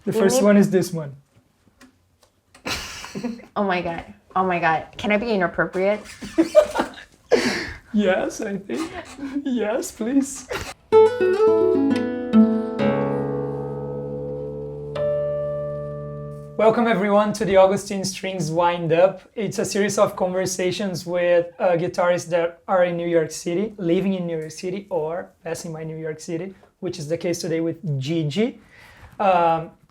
The first one is this one. Oh my god. Can I be inappropriate? Yes, I think. Yes, please. Welcome everyone to the Augustine Strings Wind Up. It's a series of conversations with guitarists that are in New York City, living in New York City, or passing by New York City, which is the case today with JIJI,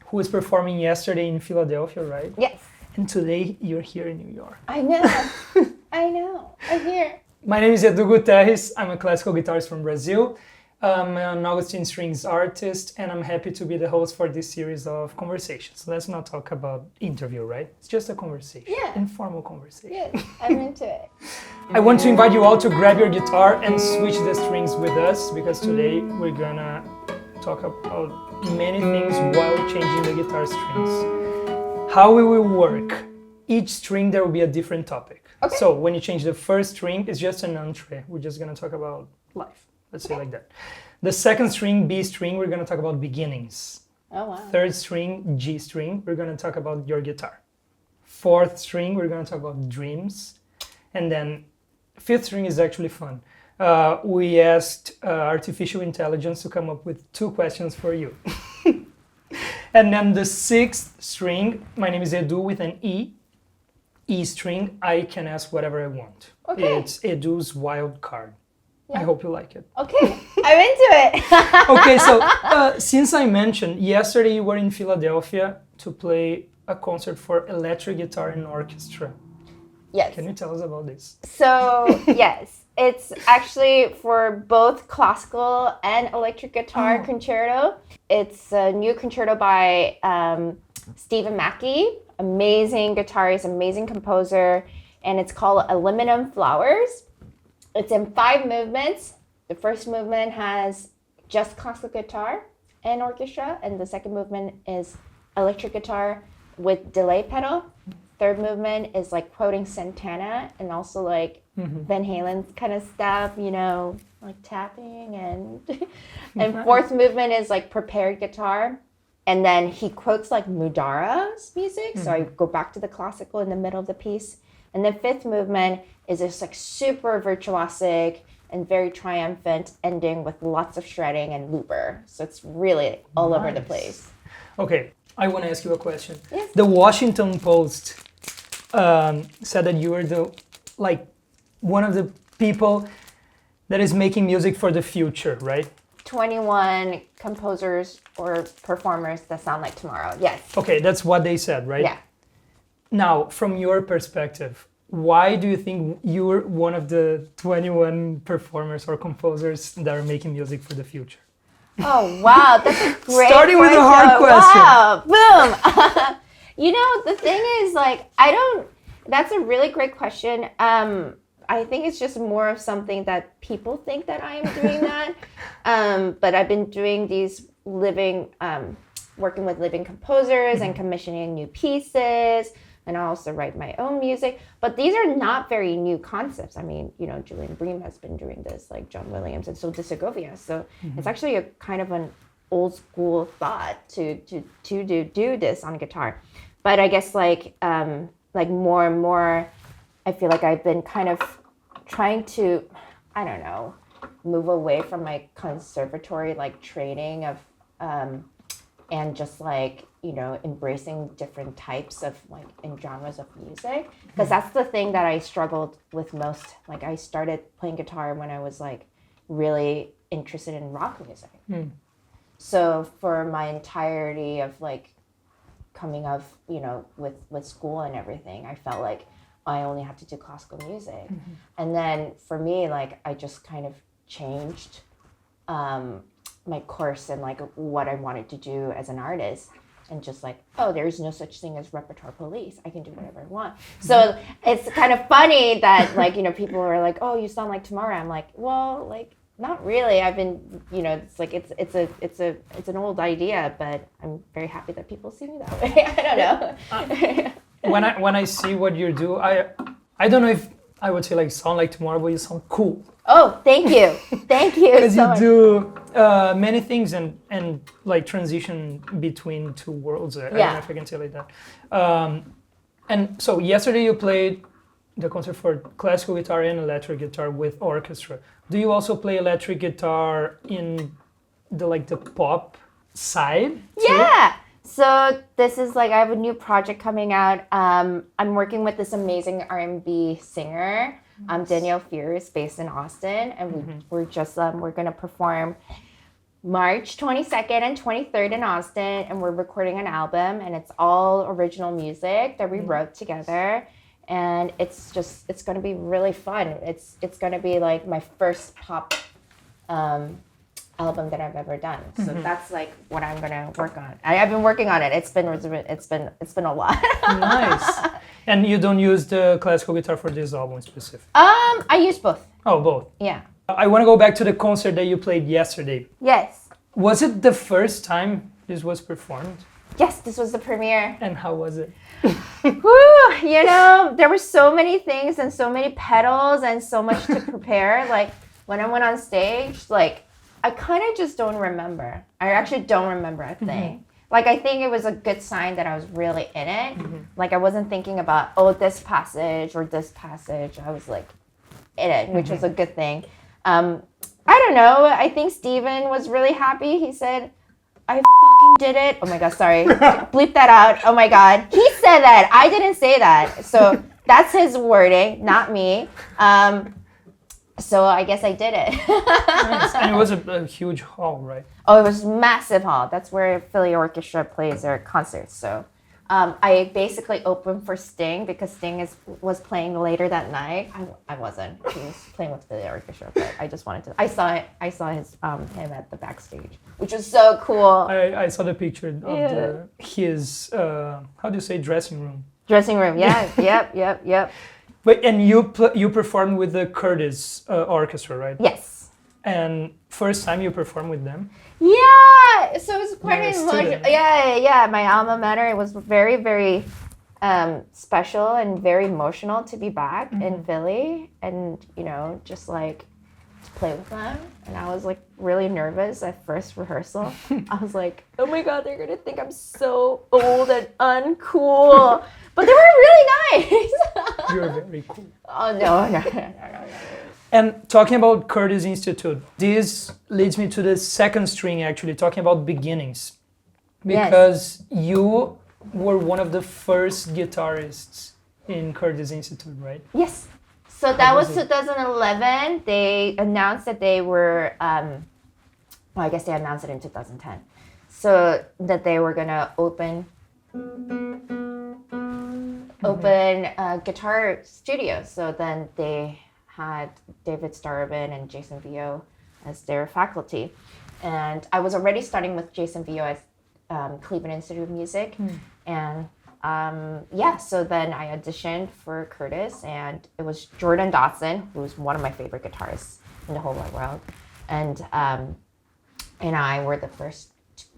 who was performing yesterday in Philadelphia, right? Yes. And today you're here in New York. I know. I'm here. My name is Edu Gutterres. I'm a classical guitarist from Brazil. I'm an Augustine Strings artist, and I'm happy to be the host for this series of conversations. Let's not talk about interview, right? It's just a conversation, informal conversation. Yes, I'm into it. I want to invite you all to grab your guitar and switch the strings with us, because today we're gonna talk about many things while changing the guitar strings. How it will work. Each string there will be a different topic. Okay. So when you change the first string, it's just an entree. We're just gonna talk about life. Let's say like that. The second string, B string, we're going to talk about beginnings. Oh, wow. Third string, G string, we're going to talk about your guitar. Fourth string, we're going to talk about dreams. And then fifth string is actually fun. We asked artificial intelligence to come up with 2 questions for you. And then the sixth string, my name is Edu with an E. E string, I can ask whatever I want. Okay. It's Edu's wild card. Yeah. I hope you like it. Okay, I'm into it. Okay, so since I mentioned, yesterday you were in Philadelphia to play a concert for electric guitar and orchestra. Yes. Can you tell us about this? So, yes, it's actually for both classical and electric guitar concerto. It's a new concerto by Steven Mackey, amazing guitarist, amazing composer, and it's called Aluminum Flowers. It's in 5 movements. The first movement has just classical guitar and orchestra, and the second movement is electric guitar with delay pedal. Third movement is like quoting Santana and also like Van Halen's kind of stuff, you know, like tapping and fourth movement is like prepared guitar. And then he quotes like Mudara's music. So I go back to the classical in the middle of the piece. And the fifth movement is this like super virtuosic and very triumphant ending with lots of shredding and looper. So it's really all over the place. Okay, I want to ask you a question. Yes. The Washington Post said that you were one of the people that is making music for the future, right? 21 composers or performers that sound like tomorrow. Yes. Okay, that's what they said, right? Yeah. Now, from your perspective, why do you think you're one of the 21 performers or composers that are making music for the future? Oh, wow. That's a great Starting with a hard question. Wow. Boom. You know, the thing is, like, that's a really great question. I think it's just more of something that people think that I am doing that. But I've been doing these working with living composers and commissioning new pieces. And I also write my own music. But these are not very new concepts. I mean, you know, Julian Bream has been doing this, like John Williams, and so does Segovia. So it's actually a kind of an old school thought to do this on guitar. But I guess like more and more, I feel like I've been kind of trying to, I don't know, move away from my conservatory like training of and just like, you know, embracing different types of like in genres of music, because that's the thing that I struggled with most. Like I started playing guitar when I was like really interested in rock music. So for my entirety of like coming of, you know, with school and everything, I felt like I only had to do classical music. And then for me, like I just kind of changed my course and like what I wanted to do as an artist, and just like, oh, there's no such thing as repertoire police. I can do whatever I want. So it's kind of funny that like, you know, people are like, oh, you sound like tomorrow. I'm like, well, like not really. I've been, you know, it's like it's an old idea, but I'm very happy that people see me that way. I don't know. When I see what you do, I don't know if I would say like sound like tomorrow, but you sound cool. Oh, thank you. Thank you Because so you much. do many things and like transition between two worlds. I don't know if I can say like that. And so yesterday you played the concert for classical guitar and electric guitar with orchestra. Do you also play electric guitar in the pop side too? Yeah. So this is like I have a new project coming out. I'm working with this amazing R&B singer, Danielle Fierce, based in Austin, and we're gonna perform March 22nd and 23rd in Austin, and we're recording an album, and it's all original music that we wrote together, and it's gonna be really fun. It's gonna be like my first pop album that I've ever done. So that's like what I'm gonna work on. I've been working on it. It's been a lot. Nice. And you don't use the classical guitar for this album specific? I use both. Oh, both. Yeah. I want to go back to the concert that you played yesterday. Yes. Was it the first time this was performed? Yes, this was the premiere. And how was it? Whew, there were so many things and so many pedals and so much to prepare. Like when I went on stage, like I kind of just don't remember. I actually don't remember a thing. Like I think it was a good sign that I was really in it. Like I wasn't thinking about, this passage or this passage. I was like in it, which was a good thing. I don't know. I think Steven was really happy. He said, I fucking did it. Oh my God, sorry. Bleep that out. Oh my God. He said that. I didn't say that. So that's his wording, not me. So I guess I did it. Nice. And it was a huge hall, right? Oh, it was massive hall. That's where Philly Orchestra plays their concerts. So I basically opened for Sting because Sting was playing later that night. I wasn't. He was playing with Philly Orchestra, but I just wanted to. I saw his him at the backstage, which was so cool. I saw the picture of his how do you say, dressing room? Dressing room. Yeah. Yep. But and you performed with the Curtis Orchestra, right? Yes. And first time you performed with them? Yeah. So it was quite You're a emotional. student. Yeah. My alma mater. It was very, very special and very emotional to be back in Philly, and just like to play with them. And I was like really nervous at first rehearsal. I was like, oh my God, they're gonna think I'm so old and uncool. But they were really nice. You're very cool. Oh no. And talking about Curtis Institute, this leads me to the second string, actually, talking about beginnings. Because you were one of the first guitarists in Curtis Institute, right? Yes. So that was 2011. They announced that they were, I guess they announced it in 2010. So that they were going to open guitar studios. So then they had David Starobin and Jason Vieaux as their faculty. And I was already studying with Jason Vieaux at Cleveland Institute of Music. And so then I auditioned for Curtis, and it was Jordan Dotson, who's one of my favorite guitarists in the whole wide world. And I were the first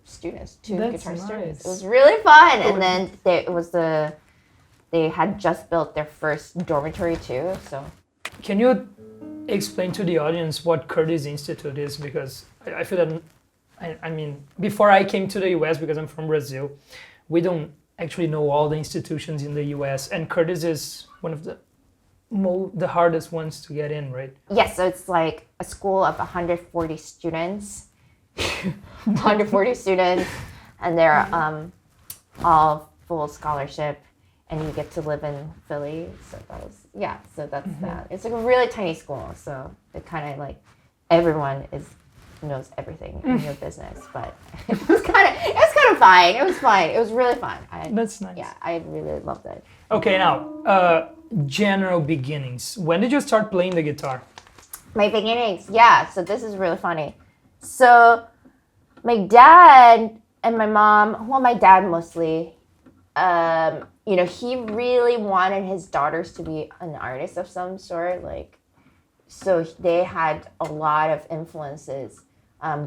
students, two guitar students. It was really fun. And then they had just built their first dormitory too. So, can you explain to the audience what Curtis Institute is? Because I feel that, I mean, before I came to the US, because I'm from Brazil, we don't actually know all the institutions in the US, and Curtis is one of the hardest ones to get in, right? Yes, so it's like a school of 140 students. 140 students, and they're all full scholarship, and you get to live in Philly. So that's that. It's like a really tiny school, so it kind of like everyone knows everything in your business, but it was kind of fine. It was fine. It was really fun. That's nice. Yeah, I really loved it. Okay, now general beginnings. When did you start playing the guitar? My beginnings, yeah. So this is really funny. So my dad and my mom, well, my dad mostly, he really wanted his daughters to be an artist of some sort. Like, so they had a lot of influences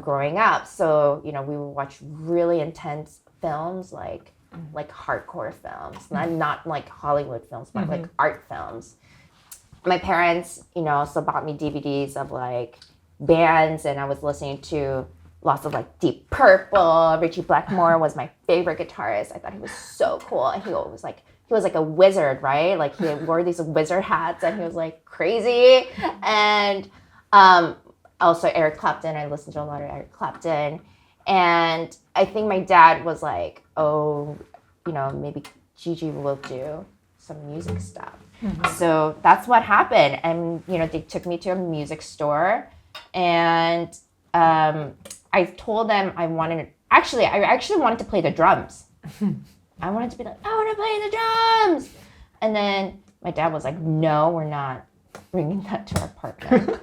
growing up. So, we would watch really intense films like hardcore films, not like Hollywood films, but like art films. my parents, also bought me DVDs of like bands, and I was listening to lots of like Deep Purple. Richie Blackmore was my favorite guitarist. I thought he was so cool. And he was like a wizard, right? Like he wore these wizard hats and he was like crazy. And also Eric Clapton. I listened to a lot of Eric Clapton. And I think my dad was like, oh, maybe JIJI will do some music stuff. Mm-hmm. So that's what happened. And, they took me to a music store, and I told them I actually wanted to play the drums. I wanted to be like, I want to play the drums. And then my dad was like, no, we're not bringing that to our apartment.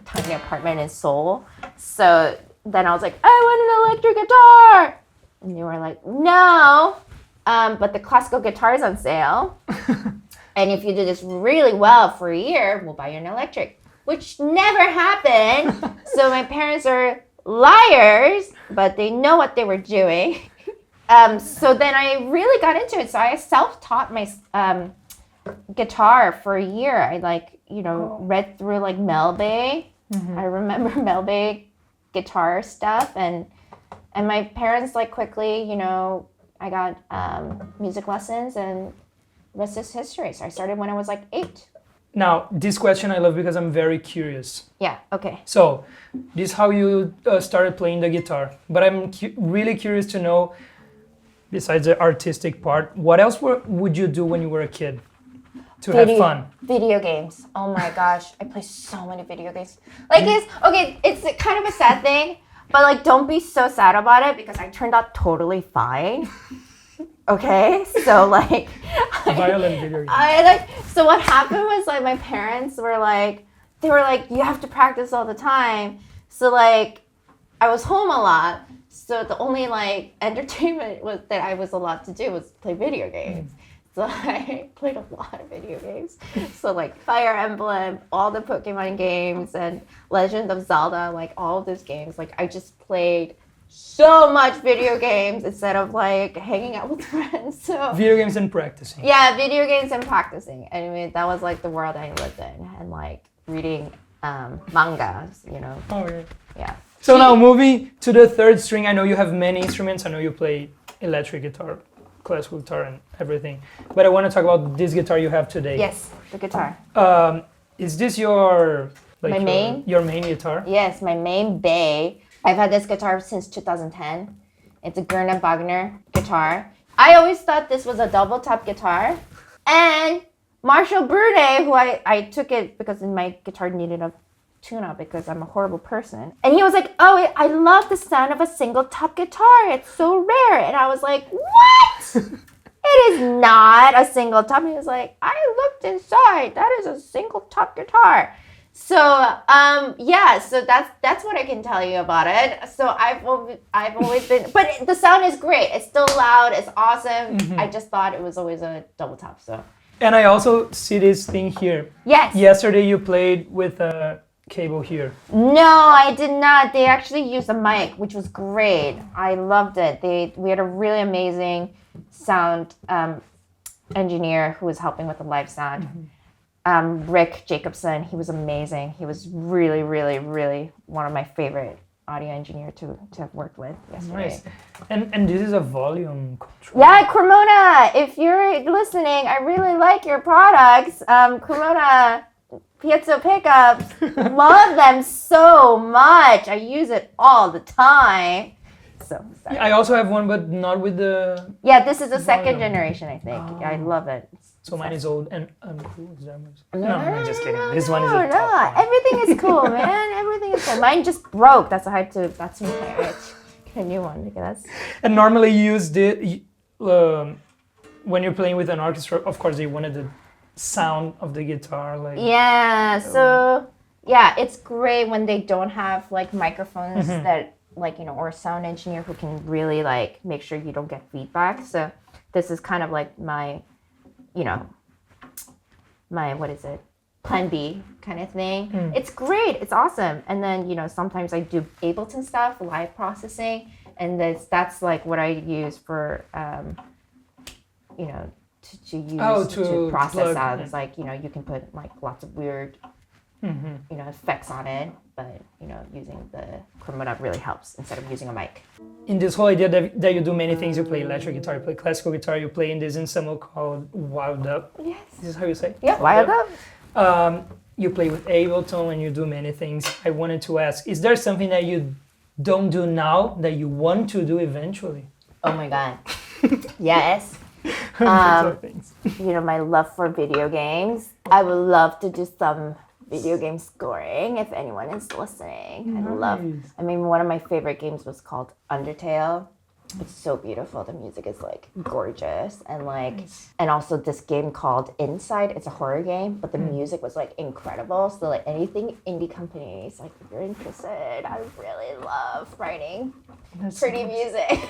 Tiny apartment in Seoul. So then I was like, I want an electric guitar. And they were like, no, but the classical guitar is on sale. And if you do this really well for a year, we'll buy you an electric, which never happened. So my parents are liars, but they know what they were doing. So then I really got into it. So I self-taught my guitar for a year. I read through like Mel Bay. Mm-hmm. I remember Mel Bay guitar stuff, and my parents quickly, I got music lessons, and rest is history. So I started when I was 8. Now, this question I love because I'm very curious. Yeah, okay. So, this is how you started playing the guitar. But I'm really curious to know, besides the artistic part, what else would you do when you were a kid to have fun? Video games. Oh my gosh, I play so many video games. It's kind of a sad thing, but don't be so sad about it because I turned out totally fine. Okay, so violent video games. So what happened was my parents were they were you have to practice all the time. So I was home a lot. So the only entertainment that I was allowed to do was play video games. So I played a lot of video games. So Fire Emblem, all the Pokemon games, and Legend of Zelda, all of those games. I just played so much video games instead of hanging out with friends. So video games and practicing. Yeah, video games and practicing. Anyway, that was the world I lived in, and reading mangas, Oh yeah. Yeah. So now moving to the third string, I know you have many instruments. I know you play electric guitar, classical guitar, and everything. But I want to talk about this guitar you have today. Yes, the guitar. Is this your main guitar? Yes, my main bae. I've had this guitar since 2010. It's a Gurner Wagner guitar. I always thought this was a double top guitar. And Marshall Brunet, who I took it because my guitar needed a tune-up because I'm a horrible person. And he was like, oh, I love the sound of a single top guitar. It's so rare. And I was like, what? It is not a single top. He was like, I looked inside. That is a single top guitar. So so that's what I can tell you about it. So I've always been, but the sound is great. It's still loud. It's awesome. Mm-hmm. I just thought it was always a double top. So. And I also see this thing here. Yes. Yesterday you played with a cable here. No, I did not. They actually used a mic, which was great. I loved it. We had a really amazing sound engineer who was helping with the live sound. Mm-hmm. Rick Jacobson, he was amazing. He was really, really, really one of my favorite audio engineers to have worked with yesterday. Nice. And this is a volume control. Yeah, Cremona, if you're listening, I really like your products. Cremona piezo pickups, love them so much. I use it all the time. So sorry. I also have one, but not with the... Yeah, this is the second generation, I think. Oh. I love it. So mine is old and uncool. No, I'm just kidding. This one is a top one. Everything is cool, man. Everything is cool. Mine just broke. That's why I had to. That's me. Get a new one because. And normally you use when you're playing with an orchestra. Of course, they wanted the sound of the guitar, Yeah. So yeah, it's great when they don't have microphones mm-hmm. that or a sound engineer who can really make sure you don't get feedback. So this is kind of my. My, what is it? Plan B kind of thing. Mm. It's great. It's awesome. And then, sometimes I do Ableton stuff, live processing. And that's what I use for, to use to process sounds. Yeah. Like, you can put like lots of weird, effects on it, but using the chroma really helps instead of using a mic. In this whole idea that you do many things, you play electric guitar, you play classical guitar, you play in this ensemble called Wild Up. Yes. This is how you say it? Yeah, Wild Up. You play with Ableton and you do many things. I wanted to ask, is there something that you don't do now that you want to do eventually? Oh my God. Yes. Things. My love for video games. I would love to do some video game scoring if anyone is listening. Nice. One of my favorite games was called Entree. It's so beautiful. The music is like gorgeous, and and also this game called Inside. It's a horror game, but the music was like incredible. So like anything indie companies, like if you're interested, I really love writing pretty music.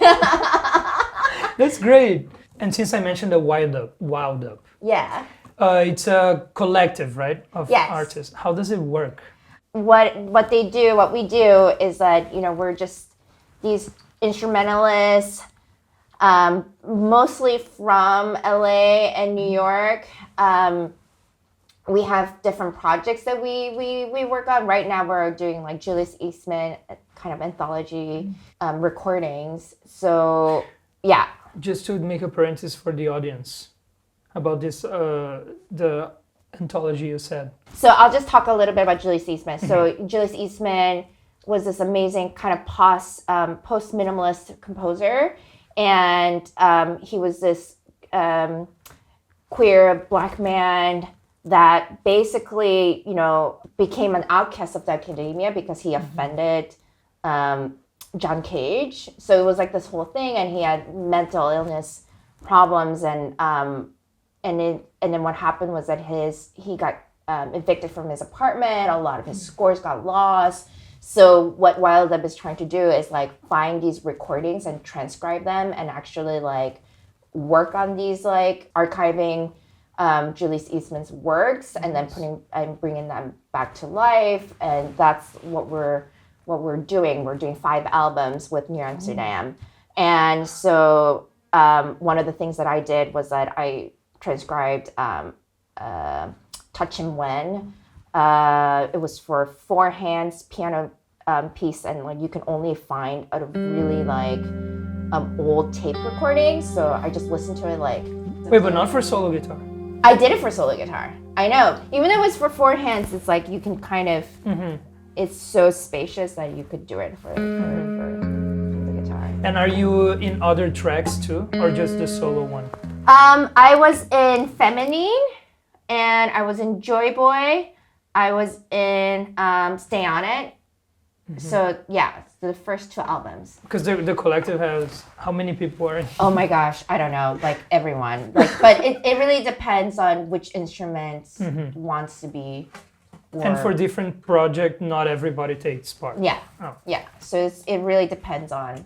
That's great. And since I mentioned the Wild Up, yeah, it's a collective, right, of artists. How does it work? What we do is that we're just these instrumentalists, mostly from LA and New York. We have different projects that we work on. Right now we're doing like Julius Eastman kind of anthology recordings. So yeah. Just to make a parenthesis for the audience about this, the anthology you said. So I'll just talk a little bit about Julius Eastman. So Julius Eastman was this amazing kind of post-minimalist composer. And he was this queer Black man that basically, became an outcast of the academia because he offended John Cage. So it was like this whole thing, and he had mental illness problems. And then what happened was that he got evicted from his apartment. A lot of his scores got lost. So what Wild Up is trying to do is like find these recordings and transcribe them and actually like work on these like archiving Julius Eastman's works and then bringing them back to life. And that's what we're doing. We're doing 5 albums with New Amsterdam. And so one of the things that I did was that I transcribed Touch Him When. It was for 4 hands piano piece, and like you can only find a really like old tape recording. So I just listened to it like. Wait, but not for solo guitar. I did it for solo guitar. I know. Even though it was for 4 hands, it's like you can kind of. It's so spacious that you could do it for the guitar. And are you in other tracks too, or just the solo one? I was in Feminine, and I was in Joy Boy. I was in Stay On It. So yeah, the first 2 albums. Because the collective has, how many people are in? Oh my gosh, I don't know, like everyone. But it really depends on which instrument wants to be. And for different project, not everybody takes part. Yeah, yeah. So it really depends on,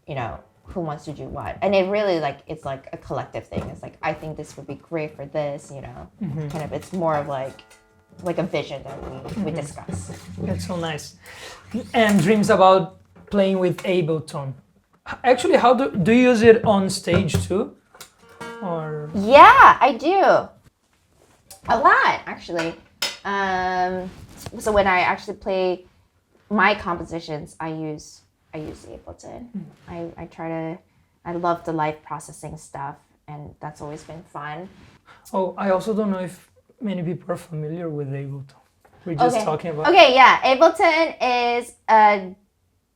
who wants to do what. And it really it's like a collective thing. It's like, I think this would be great for this, kind of, it's more of like a vision that we discuss. That's so nice. And dreams about playing with Ableton. Actually, how do you use it on stage too? Or yeah, I do. A lot, actually. So when I actually play my compositions, I use Ableton. I love the live processing stuff, and that's always been fun. Oh, I also don't know if many people are familiar with Ableton. We're just talking about. Okay, yeah. Ableton is a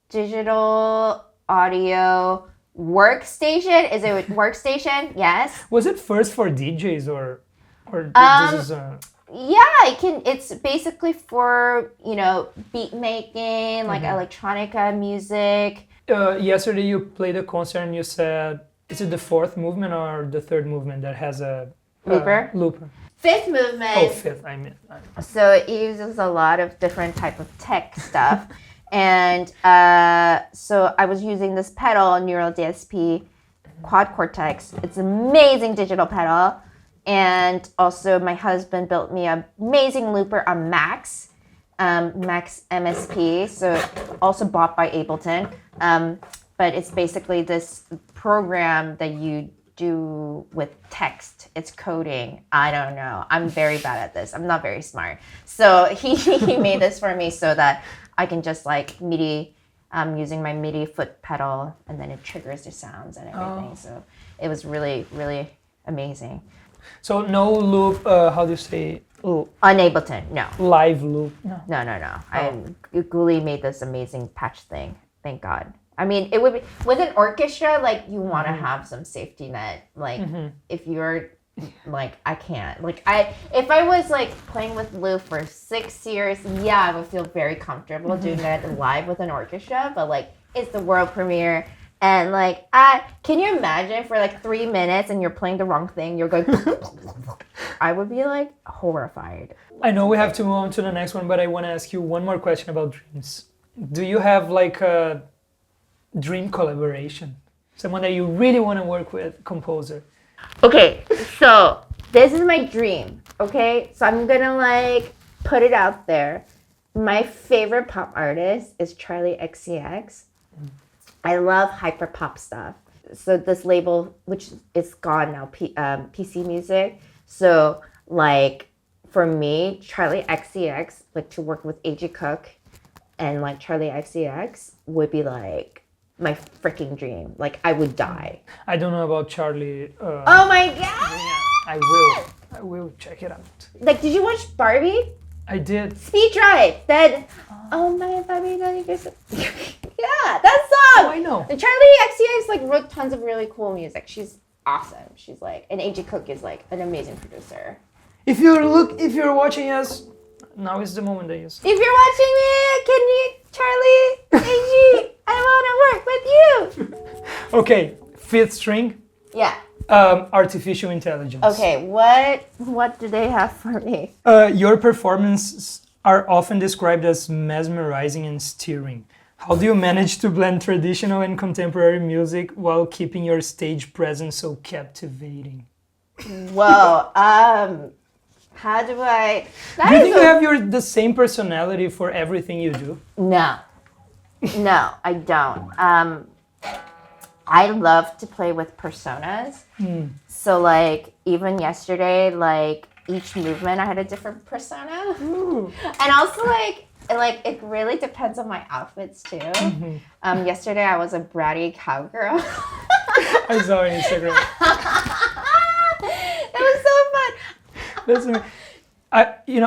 digital audio workstation. Is it a workstation? Yes. Was it first for DJs or this is a... Yeah, it's basically for, beat making, like electronica music. Yesterday you played a concert and you said, is it the 4th movement or the 3rd movement that has a looper? 5th movement. Oh, 5th, I mean. So it uses a lot of different type of tech stuff. And so I was using this pedal, Neural DSP Quad Cortex. It's an amazing digital pedal. And also my husband built me an amazing looper on Max MSP. So also bought by Ableton. But it's basically this program that you do with text. It's coding. I don't know. I'm very bad at this. I'm not very smart. So he made this for me so that I can just like MIDI, using my MIDI foot pedal, and then it triggers the sounds and everything. So it was really, really amazing. So no loop, how do you say? On Ableton, no. Live loop. No. Guli made this amazing patch thing. Thank God. I mean, it would be with an orchestra, like you want to have some safety net. Like if you're like, I can't. Like if I was like playing with Lou for 6 years, yeah, I would feel very comfortable doing that live with an orchestra. But like, it's the world premiere. And like, can you imagine for like 3 minutes and you're playing the wrong thing? You're going, I would be like horrified. I know we have to move on to the next one, but I want to ask you one more question about dreams. Do you have like a dream collaboration? Someone that you really want to work with, composer? Okay, so this is my dream, okay? So I'm gonna like put it out there. My favorite pop artist is Charlie XCX. I love hyper pop stuff. So this label, which is gone now, PC Music. So like for me, Charlie XCX, like to work with A.G. Cook and like Charlie XCX would be like my freaking dream. Like I would die. I don't know about Charlie. Oh my God! Yeah, I will check it out. Like, did you watch Barbie? I did. Speed Drive. That. Oh my Barbie, yeah, that song. Oh, I know. And Charlie XCX like wrote tons of really cool music. She's awesome. She's like, and A.G. Cook is like an amazing producer. If you're watching us, now is the moment that you say. If you're watching me, can you, Charlie, A.G., I want to work with you. Okay, fifth string. Yeah. Artificial intelligence. Okay, what do they have for me? Your performances are often described as mesmerizing and stirring. How do you manage to blend traditional and contemporary music while keeping your stage presence so captivating? Whoa, how do I... Do you think you have the same personality for everything you do? No, I don't. I love to play with personas. So like even yesterday, like each movement I had a different persona. And also like it really depends on my outfits too. Yesterday I was a bratty cowgirl. I saw on Instagram. That was so fun.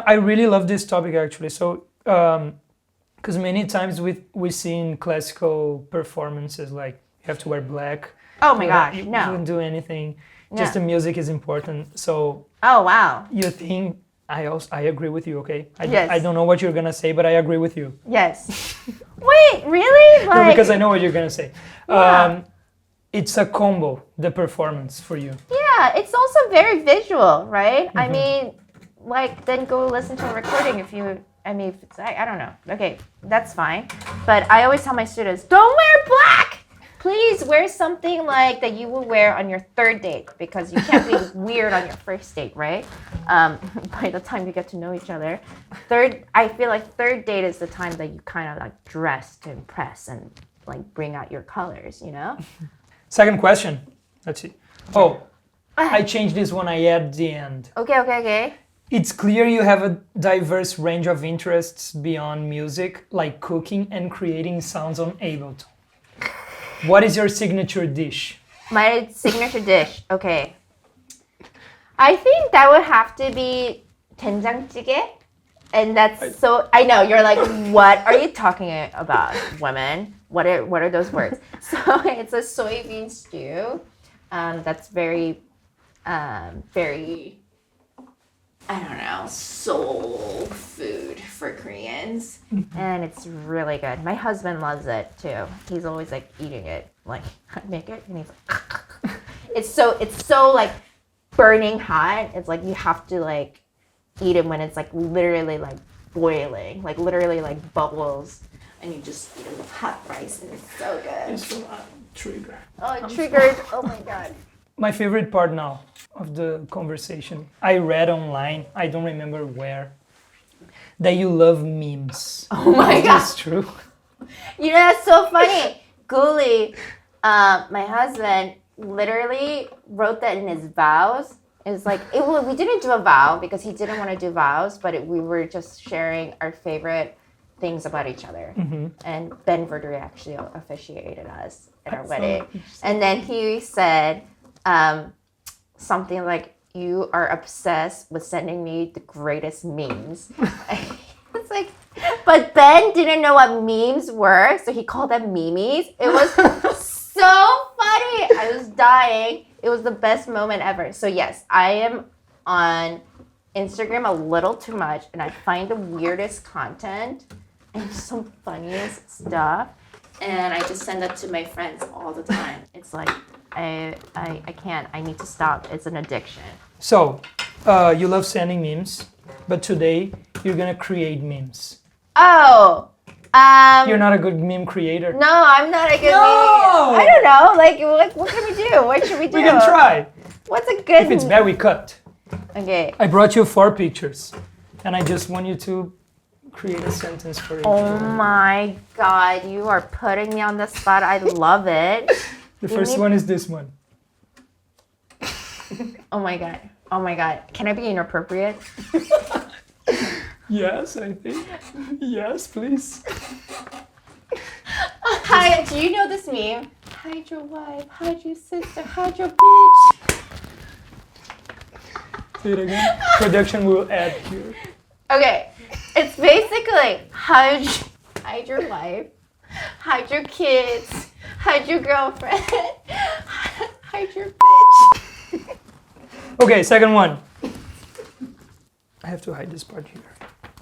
I really love this topic actually. So because many times we see in classical performances like you have to wear black. Oh my gosh, you no. don't do anything. Just the music is important. So oh wow. You think I agree with you, okay? Yes. I don't know what you're gonna say, but I agree with you. Yes. Wait, really? No, because I know what you're gonna say. Yeah. It's a combo, the performance for you. Yeah, it's also very visual, right? I mean, like then go listen to a recording if it's I don't know. Okay, that's fine. But I always tell my students, don't wear black. Please wear something like that you will wear on your third date because you can't be weird on your first date, right? By the time you get to know each other. I feel like third date is the time that you kind of like dress to impress and like bring out your colors, you know? Second question. Let's see. Oh, I changed this one. I add the end. Okay. It's clear you have a diverse range of interests beyond music, like cooking and creating sounds on Ableton. What is your signature dish? My signature dish, okay. I think that would have to be 된장찌개. And that's so, I know, you're like, what are you talking about, women? What are those words? So it's a soybean stew that's very, very, I don't know, soul food for Koreans. And it's really good. My husband loves it too. He's always like eating it. Like, I make it and he's like, it's so like burning hot. It's like you have to like eat it when it's like literally like boiling, like literally like bubbles. And you just eat it with hot rice and it's so good. It's from trigger. Oh, it triggered. Oh my God. My favorite part now of the conversation. I read online, I don't remember where, that you love memes. Oh my God. That's true. You know, that's so funny. Guli, my husband, literally wrote that in his vows. It was like, we didn't do a vow because he didn't want to do vows, but we were just sharing our favorite things about each other. Mm-hmm. And Ben Verdery actually officiated us at our wedding. And then he said something like, "You are obsessed with sending me the greatest memes." It's like, but Ben didn't know what memes were, so he called them memes. It was so funny. I was dying. It was the best moment ever. So yes, I am on Instagram a little too much, and I find the weirdest content and some funniest stuff, and I just send that to my friends all the time. It's like I can't. I need to stop. It's an addiction. So, you love sending memes, but today you're gonna create memes. Oh. You're not a good meme creator. No, I'm not a good No! meme. I don't know. Like, what can we do? What should we do? We can try. What's a good? If it's bad, we cut. Okay. I brought you 4 pictures, and I just want you to create a sentence for each. Oh my God, you are putting me on the spot. I love it. The first one is this one. Oh my God. Oh my God. Can I be inappropriate? Yes, I think. Yes, please. Hi, do you know this meme? Hide your wife, hide your sister, hide your bitch. Say it again. Production will add here. Okay, it's basically hide your wife, hide your kids, hide your girlfriend, hide your bitch. Okay, second one. I have to hide this part here.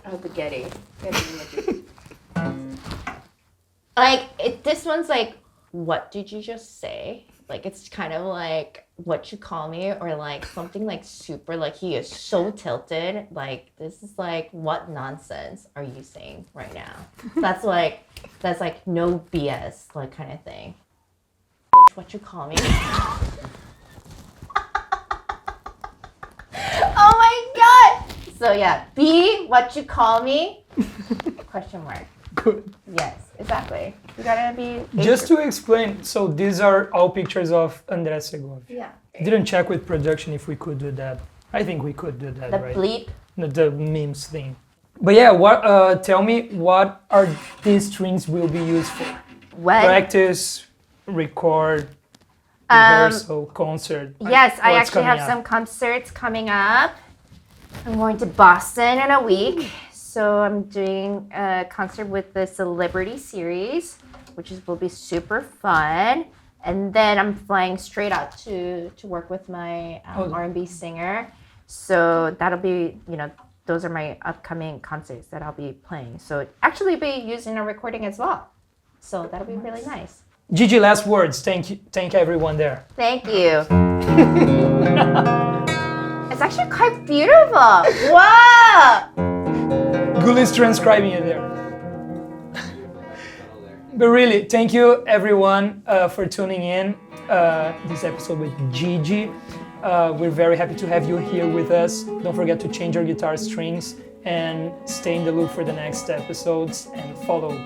Oh, the Getty images. Like, this one's like, what did you just say? Like, it's kind of like, what you call me, or like something like super, like he is so tilted. Like, this is like, what nonsense are you saying right now? That's like no BS, like kind of thing. Bitch, what you call me? Oh my God! So yeah, be what you call me? Question mark. Good. Yes, exactly. You gotta be. Just to explain, so these are all pictures of André Segovia. Yeah. Didn't check with production if we could do that. I think we could do that, The right? bleep. The memes thing. But yeah, what? Tell me, what are these strings will be used for? When? Practice, record, rehearsal, concert. Yes, I What's actually coming have up? some concerts coming up. I'm going to Boston in a week. So I'm doing a concert with the Celebrity series, will be super fun. And then I'm flying straight out to work with my R&B singer. So that'll be, those are my upcoming concerts that I'll be playing. So actually be using a recording as well. So that'll be really nice. JIJI, last words. Thank everyone there. Thank you. It's actually quite beautiful. Wow! Gul is transcribing it there. But really, thank you everyone for tuning in this episode with JIJI. We're very happy to have you here with us. Don't forget to change your guitar strings and stay in the loop for the next episodes, and follow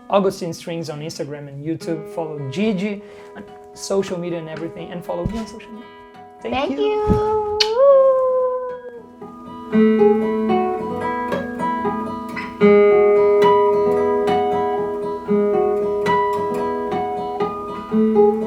Augustine Strings on Instagram and YouTube. Follow JIJI on social media and everything, and follow me on social media. Thank you. Thank you.